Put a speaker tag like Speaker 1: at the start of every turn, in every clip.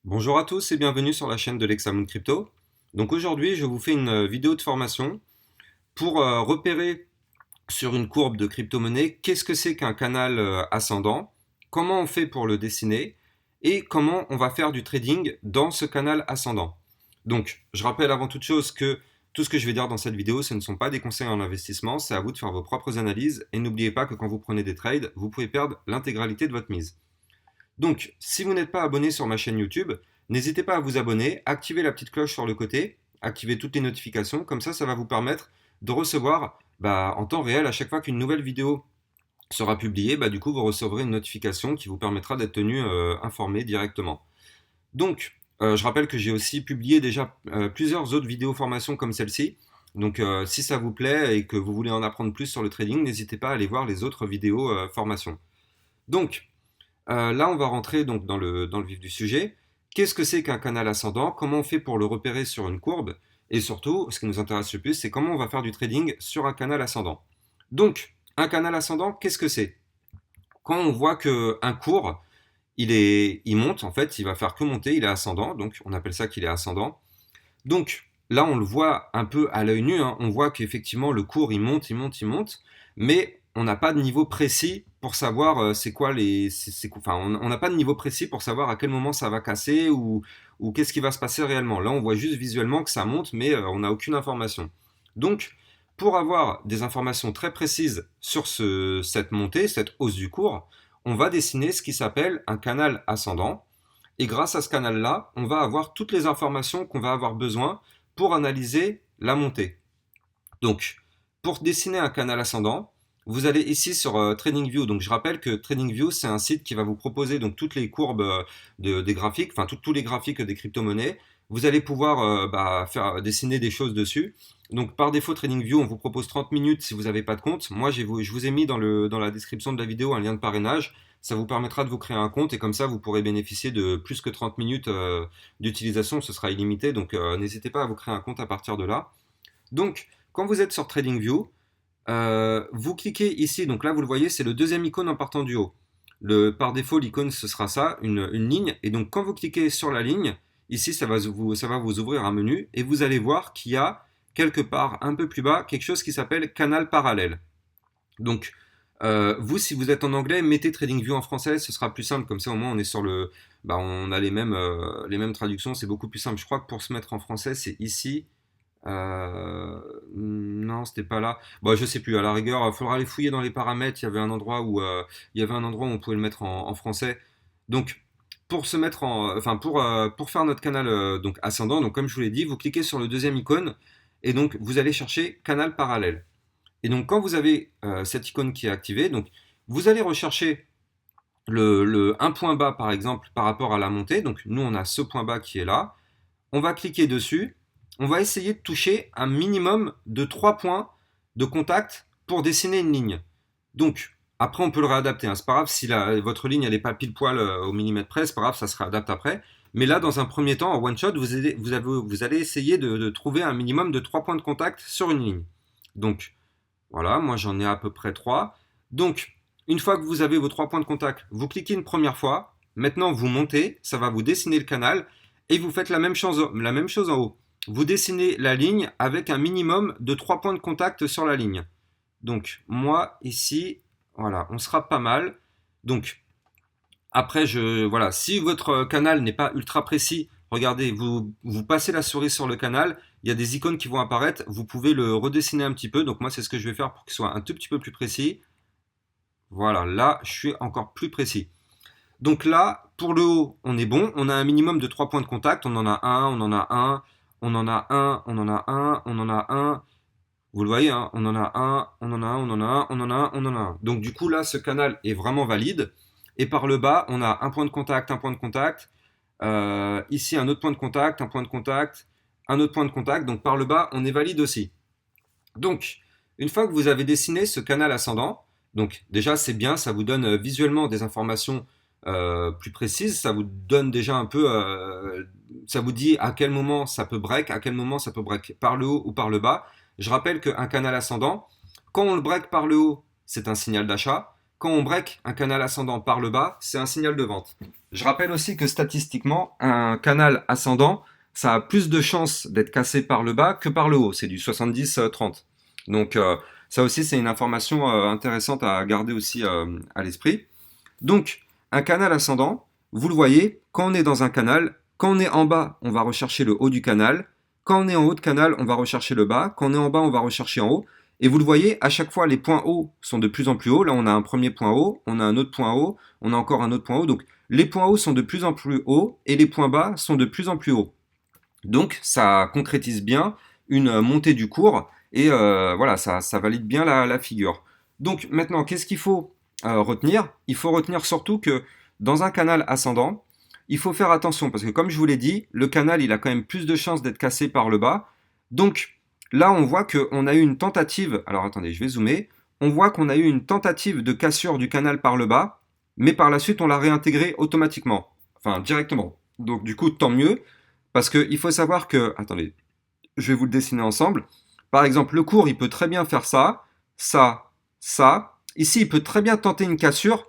Speaker 1: Bonjour à tous et bienvenue sur la chaîne de l'Hexamoon Crypto. Donc aujourd'hui, je vous fais une vidéo de formation pour repérer sur une courbe de crypto-monnaie qu'est-ce que c'est qu'un canal ascendant, comment on fait pour le dessiner et comment on va faire du trading dans ce canal ascendant. Donc, je rappelle avant toute chose que tout ce que je vais dire dans cette vidéo, ce ne sont pas des conseils en investissement, c'est à vous de faire vos propres analyses et n'oubliez pas que quand vous prenez des trades, vous pouvez perdre l'intégralité de votre mise. Donc, si vous n'êtes pas abonné sur ma chaîne YouTube, n'hésitez pas à vous abonner, activer la petite cloche sur le côté, activer toutes les notifications, comme ça va vous permettre de recevoir en temps réel à chaque fois qu'une nouvelle vidéo sera publiée, du coup vous recevrez une notification qui vous permettra d'être tenu informé directement. Donc, je rappelle que j'ai aussi publié déjà plusieurs autres vidéos formations comme celle-ci. Donc, si ça vous plaît et que vous voulez en apprendre plus sur le trading, n'hésitez pas à aller voir les autres vidéos formations. Donc, là, on va rentrer donc dans le vif du sujet. Qu'est-ce que c'est qu'un canal ascendant? Comment on fait pour le repérer sur une courbe? Et surtout, ce qui nous intéresse le plus, c'est comment on va faire du trading sur un canal ascendant. Donc, un canal ascendant, qu'est-ce que c'est? Quand on voit qu'un cours, il monte, en fait, il va faire que monter, il est ascendant, donc on appelle ça qu'il est ascendant. Donc là, on le voit un peu à l'œil nu, hein. On voit qu'effectivement le cours il monte, il monte, il monte, mais on n'a pas de niveau précis pour savoir c'est quoi les. Enfin, on n'a pas de niveau précis pour savoir à quel moment ça va casser ou qu'est-ce qui va se passer réellement. Là, on voit juste visuellement que ça monte, mais on n'a aucune information. Donc, pour avoir des informations très précises sur cette montée, cette hausse du cours, on va dessiner ce qui s'appelle un canal ascendant. Et grâce à ce canal-là, on va avoir toutes les informations qu'on va avoir besoin pour analyser la montée. Donc, pour dessiner un canal ascendant, vous allez ici sur TradingView. Donc, je rappelle que TradingView, c'est un site qui va vous proposer donc toutes les courbes des graphiques, enfin tous les graphiques des crypto-monnaies. Vous allez pouvoir faire dessiner des choses dessus. Donc, par défaut, TradingView, on vous propose 30 minutes si vous n'avez pas de compte. Moi, je vous ai mis dans la description de la vidéo un lien de parrainage. Ça vous permettra de vous créer un compte et comme ça, vous pourrez bénéficier de plus que 30 minutes d'utilisation. Ce sera illimité. Donc, n'hésitez pas à vous créer un compte à partir de là. Donc, quand vous êtes sur TradingView, vous cliquez ici, donc là vous le voyez, c'est le deuxième icône en partant du haut. Par défaut, l'icône ce sera ça, une ligne. Et donc quand vous cliquez sur la ligne, ici ça va vous ouvrir un menu et vous allez voir qu'il y a quelque part un peu plus bas quelque chose qui s'appelle canal parallèle. Donc vous, si vous êtes en anglais, mettez TradingView en français, ce sera plus simple. Comme ça, au moins, on est sur le, on a les mêmes traductions, c'est beaucoup plus simple. Je crois que pour se mettre en français, c'est ici. Non, c'était pas là. Bon, je sais plus. À la rigueur, il faudra aller fouiller dans les paramètres. Il y avait un endroit où on pouvait le mettre en français. Donc, pour se mettre en, enfin, pour faire notre canal donc ascendant. Donc, comme je vous l'ai dit, vous cliquez sur le deuxième icône et donc vous allez chercher canal parallèle. Et donc, quand vous avez cette icône qui est activée, donc vous allez rechercher un point bas par exemple par rapport à la montée. Donc, nous on a ce point bas qui est là. On va cliquer dessus, on va essayer de toucher un minimum de 3 points de contact pour dessiner une ligne. Donc, après, on peut le réadapter, hein. C'est pas grave si votre ligne n'est pas pile poil au millimètre près, c'est pas grave, ça se réadapte après. Mais là, dans un premier temps, en one shot, vous allez essayer de trouver un minimum de 3 points de contact sur une ligne. Donc, voilà, moi j'en ai à peu près 3. Donc, une fois que vous avez vos 3 points de contact, vous cliquez une première fois. Maintenant, vous montez, ça va vous dessiner le canal et vous faites la même chose en haut. Vous dessinez la ligne avec un minimum de 3 points de contact sur la ligne. Donc, moi ici, voilà, on sera pas mal. Donc, après, voilà, si votre canal n'est pas ultra précis, regardez, vous passez la souris sur le canal, il y a des icônes qui vont apparaître, vous pouvez le redessiner un petit peu. Donc moi, c'est ce que je vais faire pour qu'il soit un tout petit peu plus précis. Voilà, là, je suis encore plus précis. Donc là, pour le haut, on est bon. On a un minimum de 3 points de contact. On en a un, on en a un, on en a un, on en a un, on en a un. Vous le voyez, hein, on en a un, on en a un, on en a un, on en a un, on en a un. Donc du coup, là, ce canal est vraiment valide. Et par le bas, on a un point de contact, un point de contact. Ici, un autre point de contact, un point de contact, un autre point de contact. Donc par le bas, on est valide aussi. Donc, une fois que vous avez dessiné ce canal ascendant, donc déjà c'est bien, ça vous donne visuellement des informations plus précises, ça vous donne déjà un peu, ça vous dit à quel moment ça peut break, à quel moment ça peut break par le haut ou par le bas. Je rappelle qu'un canal ascendant, quand on le break par le haut, c'est un signal d'achat. quand on break un canal ascendant par le bas, c'est un signal de vente. Je rappelle aussi que statistiquement, un canal ascendant, ça a plus de chances d'être cassé par le bas que par le haut. C'est du 70-30. Donc ça aussi, c'est une information intéressante à garder aussi à l'esprit. Donc, un canal ascendant, vous le voyez, quand on est dans un canal, quand on est en bas, on va rechercher le haut du canal. Quand on est en haut de canal, on va rechercher le bas. Quand on est en bas, on va rechercher en haut. Et vous le voyez, à chaque fois, les points hauts sont de plus en plus hauts. Là, on a un premier point haut, on a un autre point haut, on a encore un autre point haut. Donc, les points hauts sont de plus en plus hauts et les points bas sont de plus en plus hauts. Donc, ça concrétise bien une montée du cours et voilà, ça valide bien la figure. Donc, maintenant, qu'est-ce qu'il faut retenir? Il faut retenir surtout que dans un canal ascendant, il faut faire attention parce que comme je vous l'ai dit, le canal il a quand même plus de chances d'être cassé par le bas. Donc là on voit qu'on a eu une tentative, alors attendez je vais zoomer, on voit qu'on a eu une tentative de cassure du canal par le bas, mais par la suite on l'a réintégré automatiquement, enfin directement. Donc du coup tant mieux, parce qu'il faut savoir que, attendez, je vais vous le dessiner ensemble. Par exemple le cours il peut très bien faire ça, ça, ça. Ici il peut très bien tenter une cassure,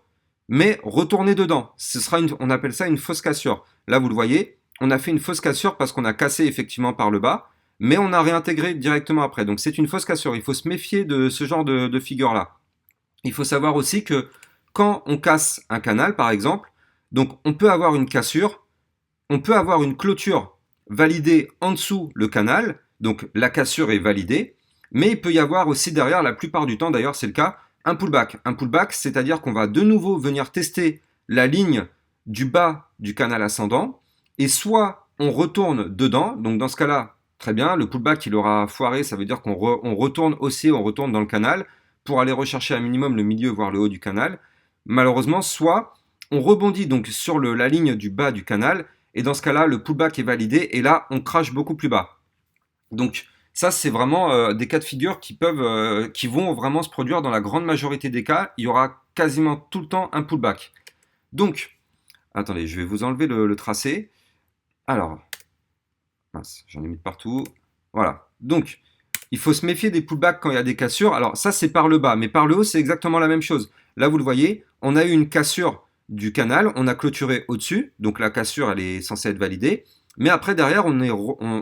Speaker 1: mais retourner dedans. On appelle ça une fausse cassure. Là, vous le voyez, on a fait une fausse cassure parce qu'on a cassé effectivement par le bas, mais on a réintégré directement après. Donc c'est une fausse cassure. Il faut se méfier de ce genre de figure-là. Il faut savoir aussi que quand on casse un canal, par exemple, donc on peut avoir une cassure, on peut avoir une clôture validée en dessous le canal, donc la cassure est validée, mais il peut y avoir aussi derrière, la plupart du temps d'ailleurs c'est le cas, un pullback. Un pullback, c'est-à-dire qu'on va de nouveau venir tester la ligne du bas du canal ascendant, et soit on retourne dedans, donc dans ce cas-là, très bien, le pullback il aura foiré, ça veut dire qu'on retourne haussier, on retourne dans le canal, pour aller rechercher un minimum le milieu, voire le haut du canal. Malheureusement, soit on rebondit donc sur la ligne du bas du canal, et dans ce cas-là, le pullback est validé, et là, on crache beaucoup plus bas. Donc, ça, c'est vraiment des cas de figure qui vont vraiment se produire dans la grande majorité des cas. Il y aura quasiment tout le temps un pullback. Donc, attendez, je vais vous enlever le tracé. Alors, mince, j'en ai mis de partout. Voilà. Donc, il faut se méfier des pullbacks quand il y a des cassures. Alors, ça, c'est par le bas, mais par le haut, c'est exactement la même chose. Là, vous le voyez, on a eu une cassure du canal, on a clôturé au-dessus, donc la cassure, elle est censée être validée. Mais après, derrière,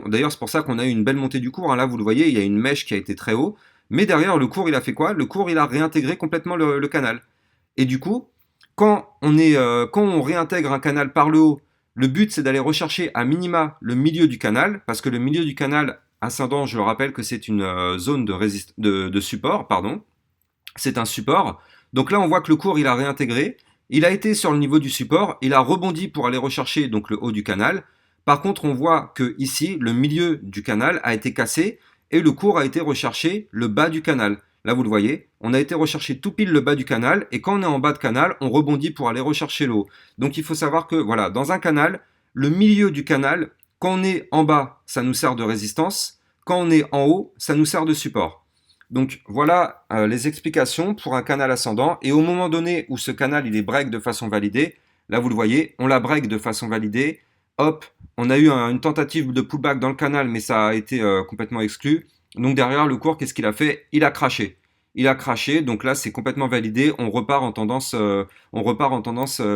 Speaker 1: d'ailleurs, c'est pour ça qu'on a eu une belle montée du cours. Hein. Là, vous le voyez, il y a une mèche qui a été très haut. Mais derrière, le cours, il a fait quoi? Le cours, il a réintégré complètement le canal. Et du coup, quand on réintègre un canal par le haut, le but, c'est d'aller rechercher à minima le milieu du canal, parce que le milieu du canal ascendant, je le rappelle que c'est une zone de support, pardon. C'est un support. Donc là, on voit que le cours, il a réintégré. Il a été sur le niveau du support. Il a rebondi pour aller rechercher donc le haut du canal. Par contre, on voit que ici, le milieu du canal a été cassé et le cours a été recherché le bas du canal. Là, vous le voyez, on a été recherché tout pile le bas du canal et quand on est en bas de canal, on rebondit pour aller rechercher le haut. Donc, il faut savoir que, voilà, dans un canal, le milieu du canal, quand on est en bas, ça nous sert de résistance. Quand on est en haut, ça nous sert de support. Donc, voilà les explications pour un canal ascendant. Et au moment donné où ce canal, il est break de façon validée, là, vous le voyez, on l'a break de façon validée. Hop, on a eu une tentative de pullback dans le canal, mais ça a été complètement exclu. Donc derrière, le cours, qu'est-ce qu'il a fait? Il a craché. Il a craché, donc là, c'est complètement validé. On repart en tendance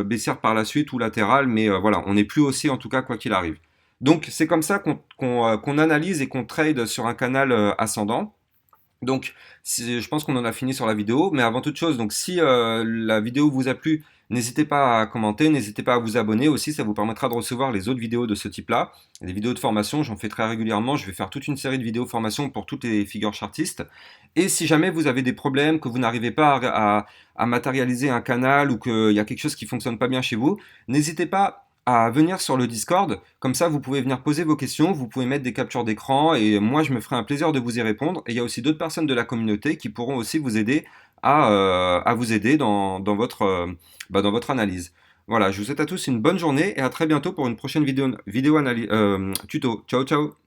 Speaker 1: baissière par la suite ou latérale, mais voilà, on n'est plus haussier en tout cas, quoi qu'il arrive. Donc c'est comme ça qu'on analyse et qu'on trade sur un canal ascendant. Donc, je pense qu'on en a fini sur la vidéo, mais avant toute chose, donc si la vidéo vous a plu, n'hésitez pas à commenter, n'hésitez pas à vous abonner aussi, ça vous permettra de recevoir les autres vidéos de ce type-là. Des vidéos de formation, j'en fais très régulièrement, je vais faire toute une série de vidéos formation pour toutes les figures chartistes. Et si jamais vous avez des problèmes, que vous n'arrivez pas à matérialiser un canal ou qu'il y a quelque chose qui ne fonctionne pas bien chez vous, n'hésitez pas à venir sur le Discord, comme ça vous pouvez venir poser vos questions, vous pouvez mettre des captures d'écran et moi je me ferai un plaisir de vous y répondre. Et il y a aussi d'autres personnes de la communauté qui pourront aussi vous aider à vous aider dans votre analyse. Voilà, je vous souhaite à tous une bonne journée et à très bientôt pour une prochaine tuto. Ciao ciao.